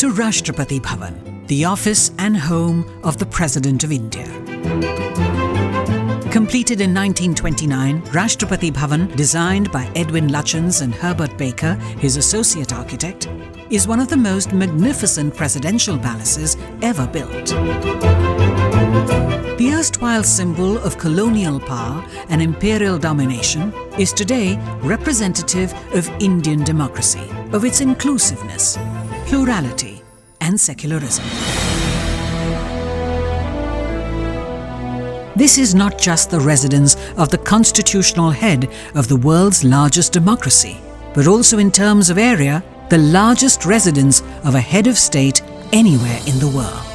to Rashtrapati Bhavan, the office and home of the President of India. Completed in 1929, Rashtrapati Bhavan, designed by Edwin Lutyens and Herbert Baker, his associate architect, is one of the most magnificent presidential palaces ever built. The erstwhile symbol of colonial power and imperial domination is today representative of Indian democracy, of its inclusiveness, plurality and secularism. This is not just the residence of the constitutional head of the world's largest democracy, but also in terms of area, the largest residence of a head of state anywhere in the world.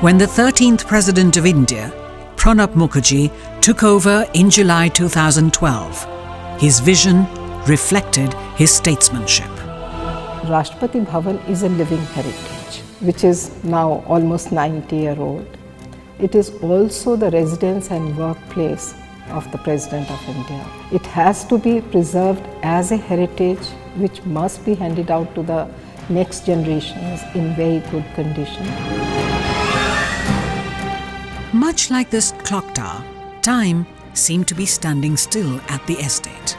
When the 13th President of India, Pranab Mukherjee, took over in July 2012, his vision reflected his statesmanship. Rashtrapati Bhavan is a living heritage, which is now almost 90-year-old. It is also the residence and workplace of the President of India. It has to be preserved as a heritage which must be handed out to the next generations in very good condition. Much like this clock tower, time seemed to be standing still at the estate.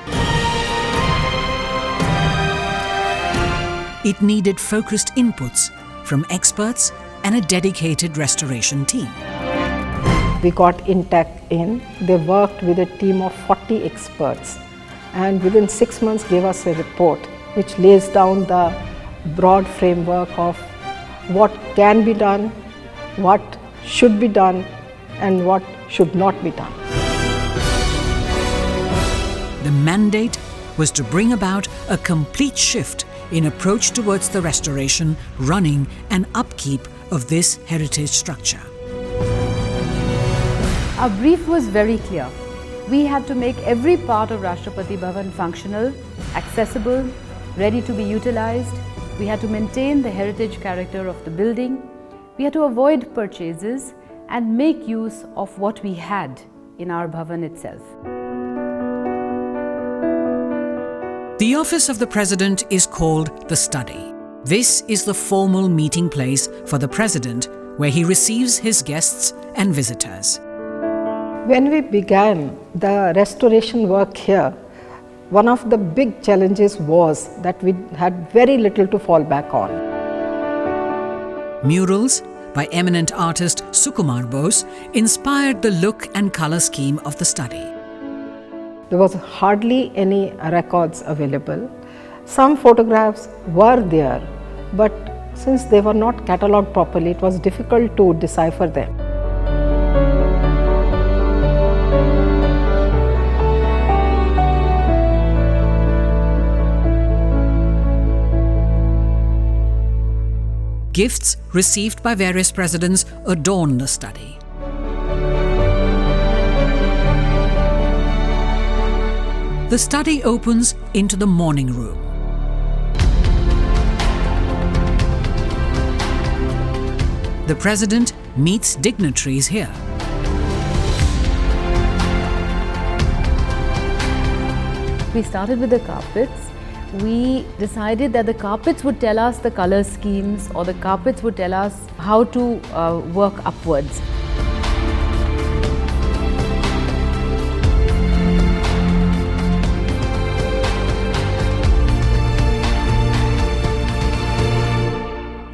It needed focused inputs from experts and a dedicated restoration team. We got Intact in. They worked with a team of 40 experts and within 6 months gave us a report which lays down the broad framework of what can be done, what should be done and what should not be done. The mandate was to bring about a complete shift in approach towards the restoration, running and upkeep of this heritage structure. Our brief was very clear. We had to make every part of Rashtrapati Bhavan functional, accessible, ready to be utilized. We had to maintain the heritage character of the building. We had to avoid purchases and make use of what we had in our Bhavan itself. The office of the President is called the Study. This is the formal meeting place for the President where he receives his guests and visitors. When we began the restoration work here, one of the big challenges was that we had very little to fall back on. Murals by eminent artist Sukumar Bose inspired the look and colour scheme of the study. There was hardly any records available. Some photographs were there, but since they were not catalogued properly, it was difficult to decipher them. Gifts received by various presidents adorn the study. The study opens into the morning room. The President meets dignitaries here. We started with the carpets. We decided that the carpets would tell us the color schemes or the carpets would tell us how to work upwards.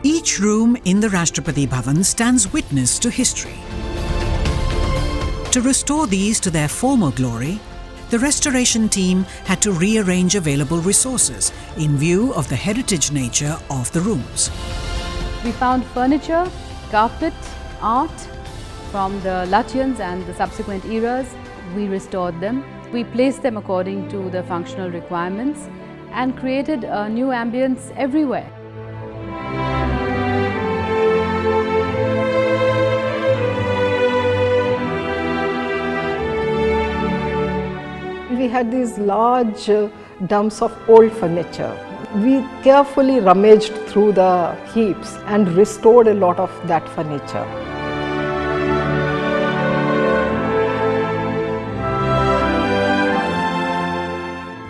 Each room in the Rashtrapati Bhavan stands witness to history. To restore these to their former glory, the restoration team had to rearrange available resources in view of the heritage nature of the rooms. We found furniture, carpet, art from the Lutyens and the subsequent eras. We restored them. We placed them according to the functional requirements and created a new ambience everywhere. We had these large dumps of old furniture. We carefully rummaged through the heaps and restored a lot of that furniture.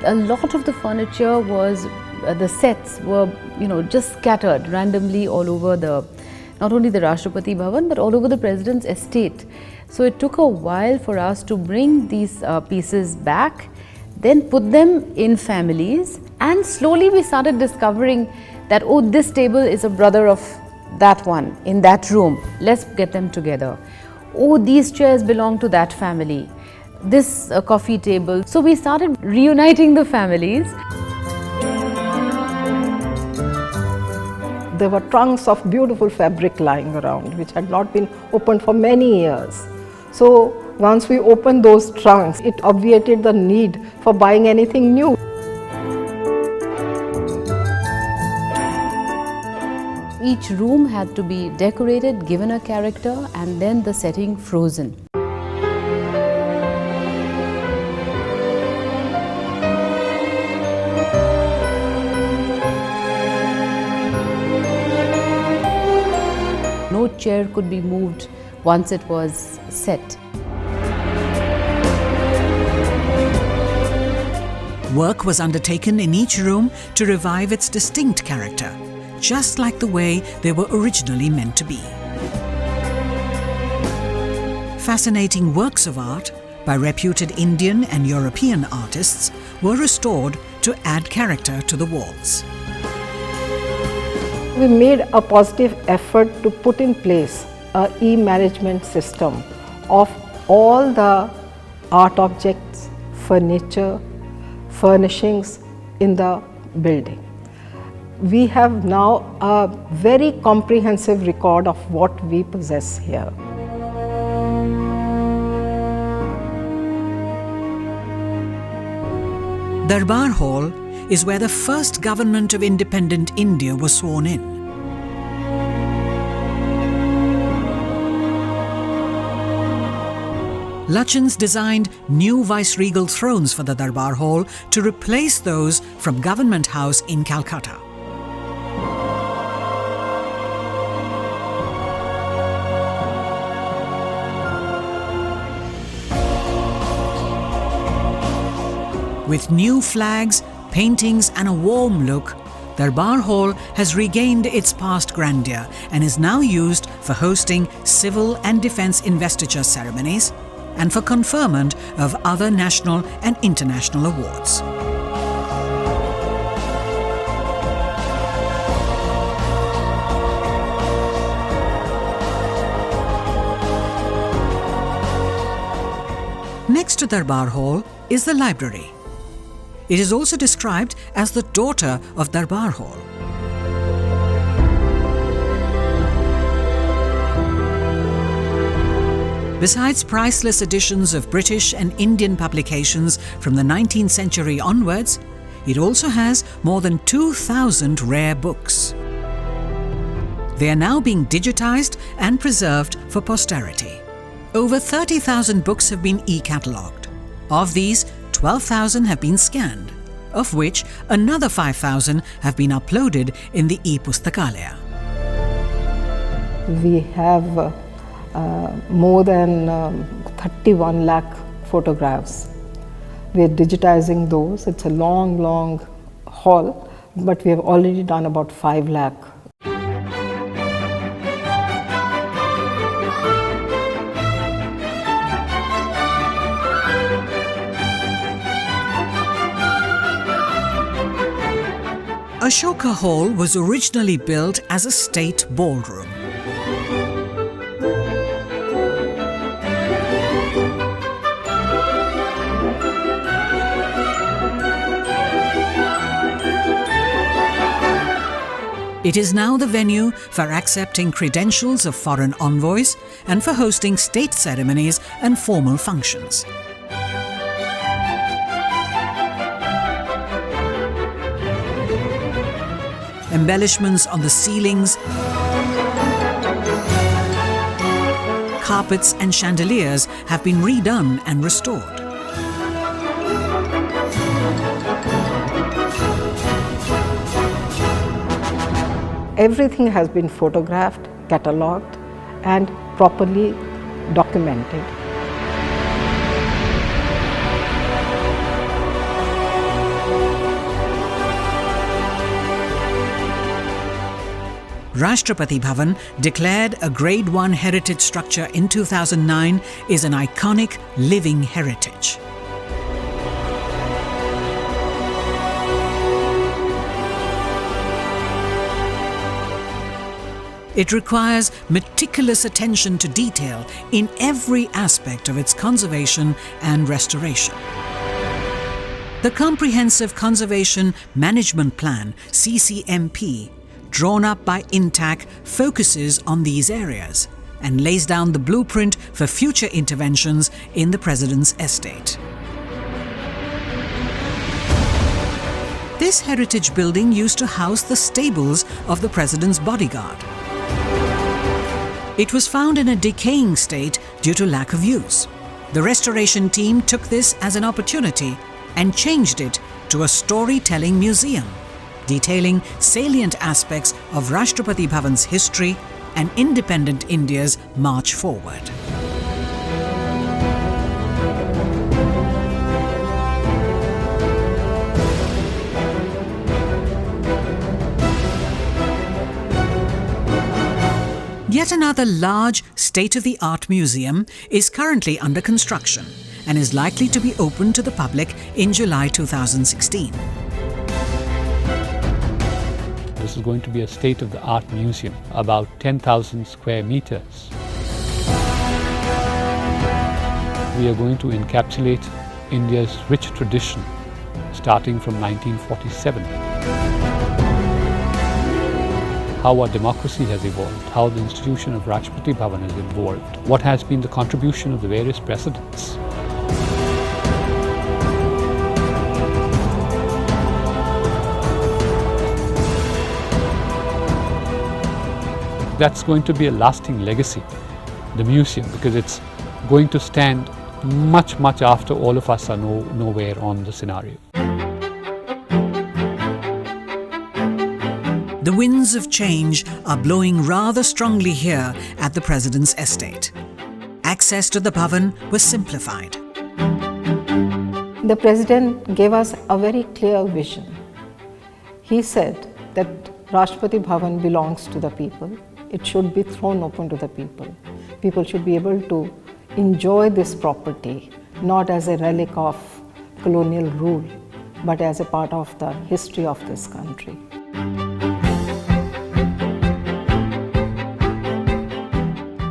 A lot of the furniture was, the sets were, just scattered randomly all over not only the Rashtrapati Bhavan, but all over the President's estate. So it took a while for us to bring these pieces back, then put them in families, and slowly we started discovering that, oh, this table is a brother of that one in that room, let's get them together. Oh, these chairs belong to that family, this coffee table. So we started reuniting the families. There were trunks of beautiful fabric lying around which had not been opened for many years. So once we opened those trunks, it obviated the need for buying anything new. Each room had to be decorated, given a character, and then the setting frozen. No chair could be moved once it was set. Work was undertaken in each room to revive its distinct character, just like the way they were originally meant to be. Fascinating works of art by reputed Indian and European artists were restored to add character to the walls. We made a positive effort to put in place an e-management system of all the art objects, furniture, furnishings in the building. We have now a very comprehensive record of what we possess here. Darbar Hall is where the first government of independent India was sworn in. Lutyens designed new viceregal thrones for the Darbar Hall to replace those from Government House in Calcutta. With new flags, paintings and a warm look, Darbar Hall has regained its past grandeur and is now used for hosting civil and defence investiture ceremonies and for conferment of other national and international awards. Next to Darbar Hall is the library. It is also described as the daughter of Darbar Hall. Besides priceless editions of British and Indian publications from the 19th century onwards, it also has more than 2,000 rare books. They are now being digitized and preserved for posterity. Over 30,000 books have been e-catalogued. Of these, 12,000 have been scanned, of which another 5,000 have been uploaded in the e-Pustakalaya. We have more than 31 lakh photographs. We are digitizing those. It's a long haul, but we have already done about 5 lakh. Ashoka Hall was originally built as a state ballroom. It is now the venue for accepting credentials of foreign envoys and for hosting state ceremonies and formal functions. Embellishments on the ceilings, carpets and chandeliers have been redone and restored. Everything has been photographed, catalogued, and properly documented. Rashtrapati Bhavan, declared a Grade 1 heritage structure in 2009, is an iconic living heritage. It requires meticulous attention to detail in every aspect of its conservation and restoration. The Comprehensive Conservation Management Plan (CCMP), drawn up by INTAC, focuses on these areas and lays down the blueprint for future interventions in the President's estate. This heritage building used to house the stables of the President's bodyguard. It was found in a decaying state due to lack of use. The restoration team took this as an opportunity and changed it to a storytelling museum, detailing salient aspects of Rashtrapati Bhavan's history and independent India's march forward. Yet another large, state-of-the-art museum is currently under construction and is likely to be opened to the public in July 2016. This is going to be a state-of-the-art museum, about 10,000 square meters. We are going to encapsulate India's rich tradition, starting from 1947. How our democracy has evolved, how the institution of Rashtrapati Bhavan has evolved, what has been the contribution of the various presidents. That's going to be a lasting legacy, the museum, because it's going to stand much, much after all of us are nowhere on the scenario. The winds of change are blowing rather strongly here at the President's estate. Access to the Bhavan was simplified. The President gave us a very clear vision. He said that Rashtrapati Bhavan belongs to the people. It should be thrown open to the people. People should be able to enjoy this property, not as a relic of colonial rule, but as a part of the history of this country.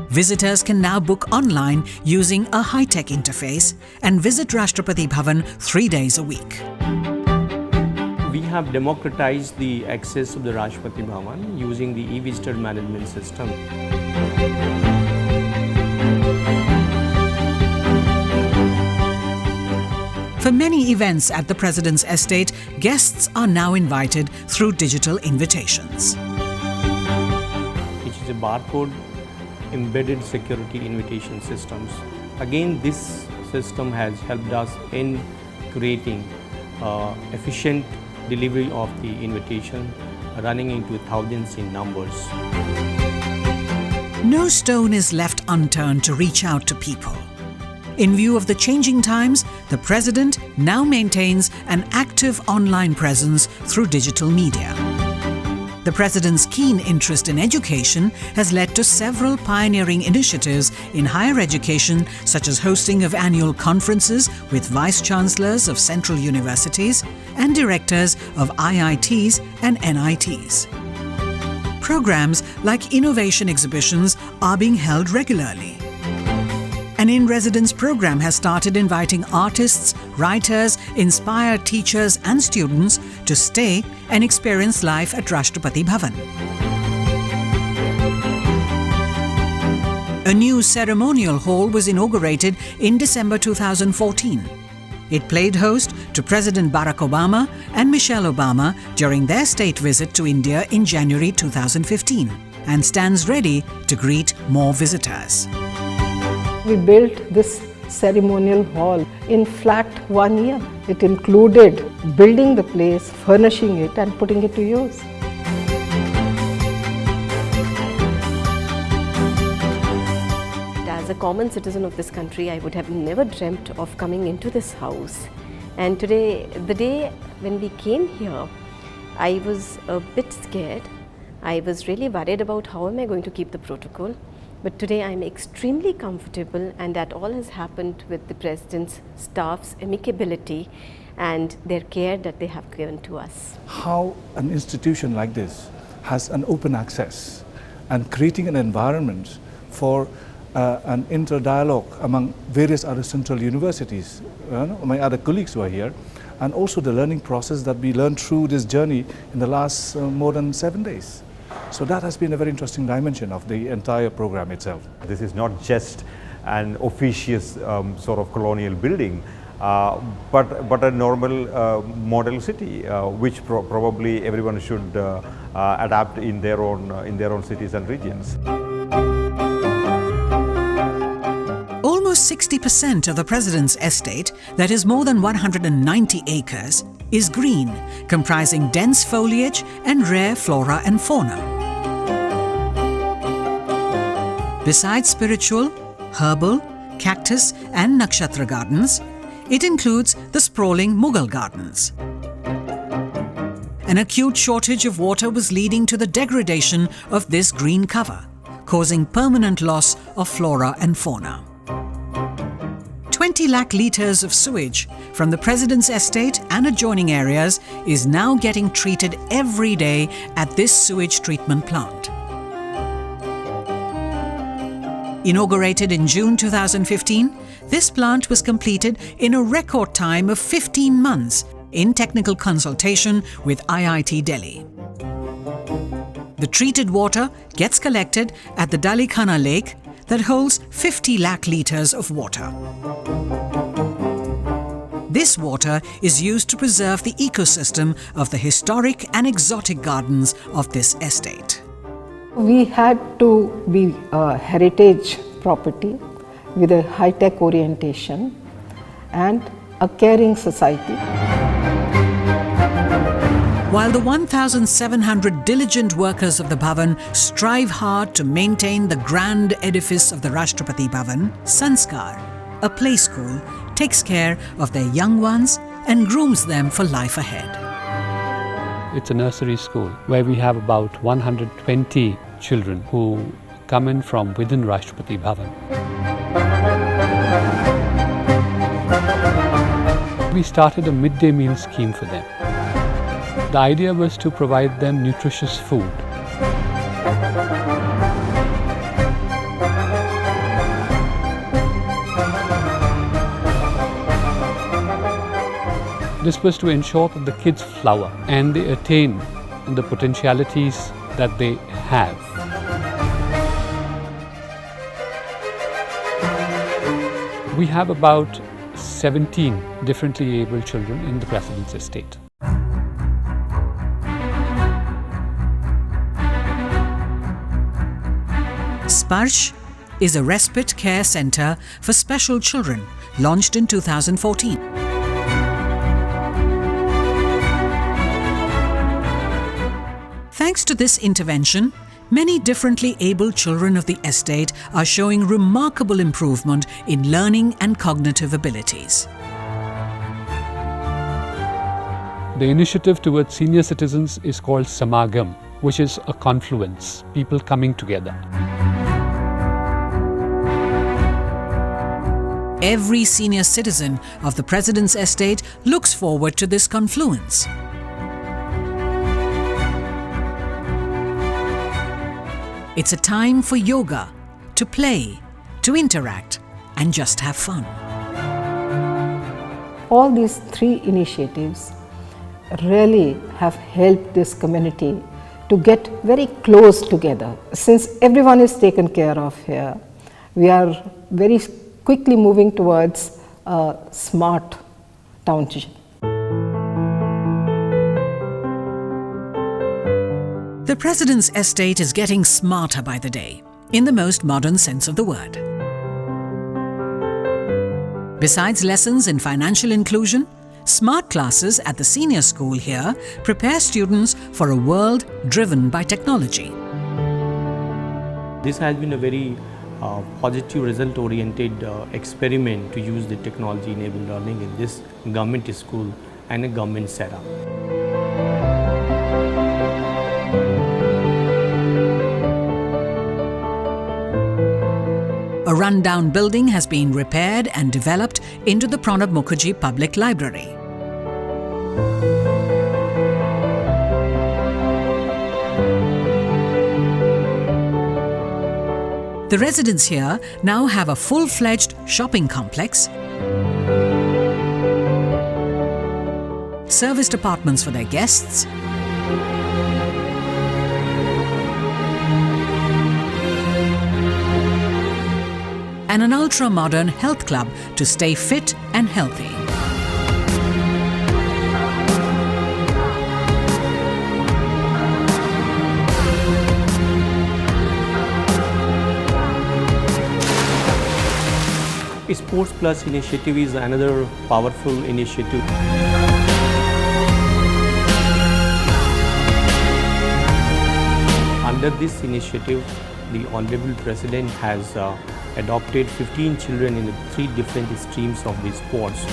Visitors can now book online using a high-tech interface and visit Rashtrapati Bhavan 3 days a week. We have democratized the access of the Rashtrapati Bhavan using the e-visitor management system. For many events at the President's estate, guests are now invited through digital invitations. Which is a barcode embedded security invitation systems. Again, this system has helped us in creating efficient delivery of the invitation, running into thousands in numbers. No stone is left unturned to reach out to people. In view of the changing times, the President now maintains an active online presence through digital media. The President's keen interest in education has led to several pioneering initiatives in higher education, such as hosting of annual conferences with vice-chancellors of central universities and directors of IITs and NITs. Programs like innovation exhibitions are being held regularly. An in-residence program has started inviting artists, writers, inspired teachers and students to stay and experience life at Rashtrapati Bhavan. A new ceremonial hall was inaugurated in December 2014. It played host to President Barack Obama and Michelle Obama during their state visit to India in January 2015 and stands ready to greet more visitors. We built this ceremonial hall in flat 1 year. It included building the place, furnishing it and putting it to use. As a common citizen of this country, I would have never dreamt of coming into this house. And today, the day when we came here, I was a bit scared, I was really worried about how am I going to keep the protocol. But today I'm extremely comfortable, and that all has happened with the President's staff's amicability and their care that they have given to us. How an institution like this has an open access and creating an environment for an inter-dialogue among various other central universities, my other colleagues who are here, and also the learning process that we learned through this journey in the last more than 7 days. So that has been a very interesting dimension of the entire program itself. This is not just an officious sort of colonial building, but a normal model city, which probably everyone should adapt in their own cities and regions. Almost 60% of the President's estate, that is more than 190 acres, is green, comprising dense foliage and rare flora and fauna. Besides spiritual, herbal, cactus and nakshatra gardens, it includes the sprawling Mughal gardens. An acute shortage of water was leading to the degradation of this green cover, causing permanent loss of flora and fauna. 20 lakh litres of sewage from the President's estate and adjoining areas is now getting treated every day at this sewage treatment plant. Inaugurated in June 2015, this plant was completed in a record time of 15 months in technical consultation with IIT Delhi. The treated water gets collected at the Dalikhana Lake that holds 50 lakh litres of water. This water is used to preserve the ecosystem of the historic and exotic gardens of this estate. We had to be a heritage property with a high-tech orientation and a caring society. While the 1,700 diligent workers of the Bhavan strive hard to maintain the grand edifice of the Rashtrapati Bhavan, Sanskar, a play school, takes care of their young ones and grooms them for life ahead. It's a nursery school where we have about 120 children who come in from within Rashtrapati Bhavan. We started a midday meal scheme for them. The idea was to provide them nutritious food. This was to ensure that the kids flower and they attain the potentialities that they have. We have about 17 differently abled children in the President's estate. Sparsh is a respite care centre for special children, launched in 2014. Thanks to this intervention, many differently abled children of the estate are showing remarkable improvement in learning and cognitive abilities. The initiative towards senior citizens is called Samagam, which is a confluence, people coming together. Every senior citizen of the President's estate looks forward to this confluence. It's a time for yoga, to play, to interact, and just have fun. All these three initiatives really have helped this community to get very close together. Since everyone is taken care of here, we are very quickly moving towards a smart township. The President's estate is getting smarter by the day, in the most modern sense of the word. Besides lessons in financial inclusion, smart classes at the senior school here prepare students for a world driven by technology. This has been a very positive result-oriented experiment to use the technology-enabled learning in this government school and a government setup. A rundown building has been repaired and developed into the Pranab Mukherjee Public Library. The residents here now have a full-fledged shopping complex, serviced apartments for their guests, and an ultra-modern health club to stay fit and healthy. Sports Plus initiative is another powerful initiative. Under this initiative, the Honorable President has adopted 15 children in 3 different streams of the sports,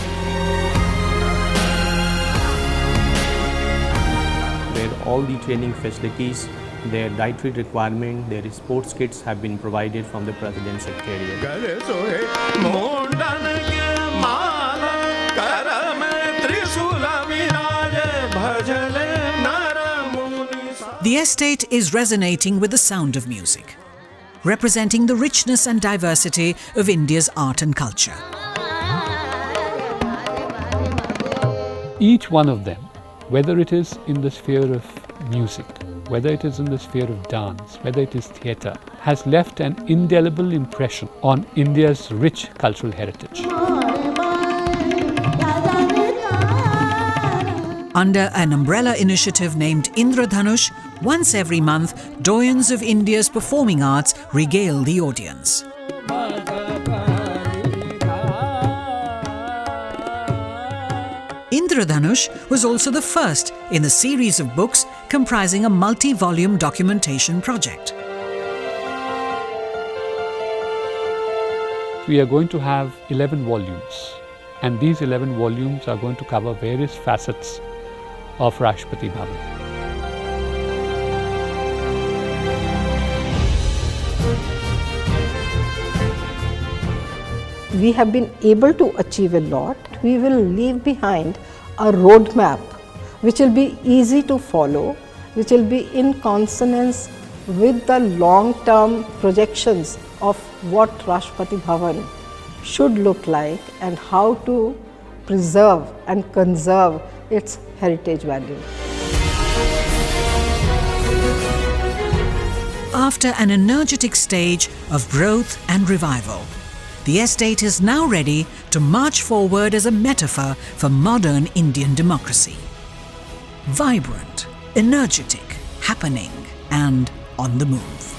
where all the training facilities, their dietary requirement, their sports kits have been provided from the President's Secretariat. The estate is resonating with the sound of music, representing the richness and diversity of India's art and culture. Each one of them, whether it is in the sphere of music, whether it is in the sphere of dance, whether it is theatre, has left an indelible impression on India's rich cultural heritage. Under an umbrella initiative named Indradhanush, once every month, doyens of India's performing arts regale the audience. Indradhanush was also the first in the series of books comprising a multi-volume documentation project. We are going to have 11 volumes, and these 11 volumes are going to cover various facets of Rashtrapati Bhavan. We have been able to achieve a lot. We will leave behind a roadmap which will be easy to follow, which will be in consonance with the long-term projections of what Rashtrapati Bhavan should look like and how to preserve and conserve its heritage value. After an energetic stage of growth and revival, the estate is now ready to march forward as a metaphor for modern Indian democracy. Vibrant, energetic, happening, and on the move.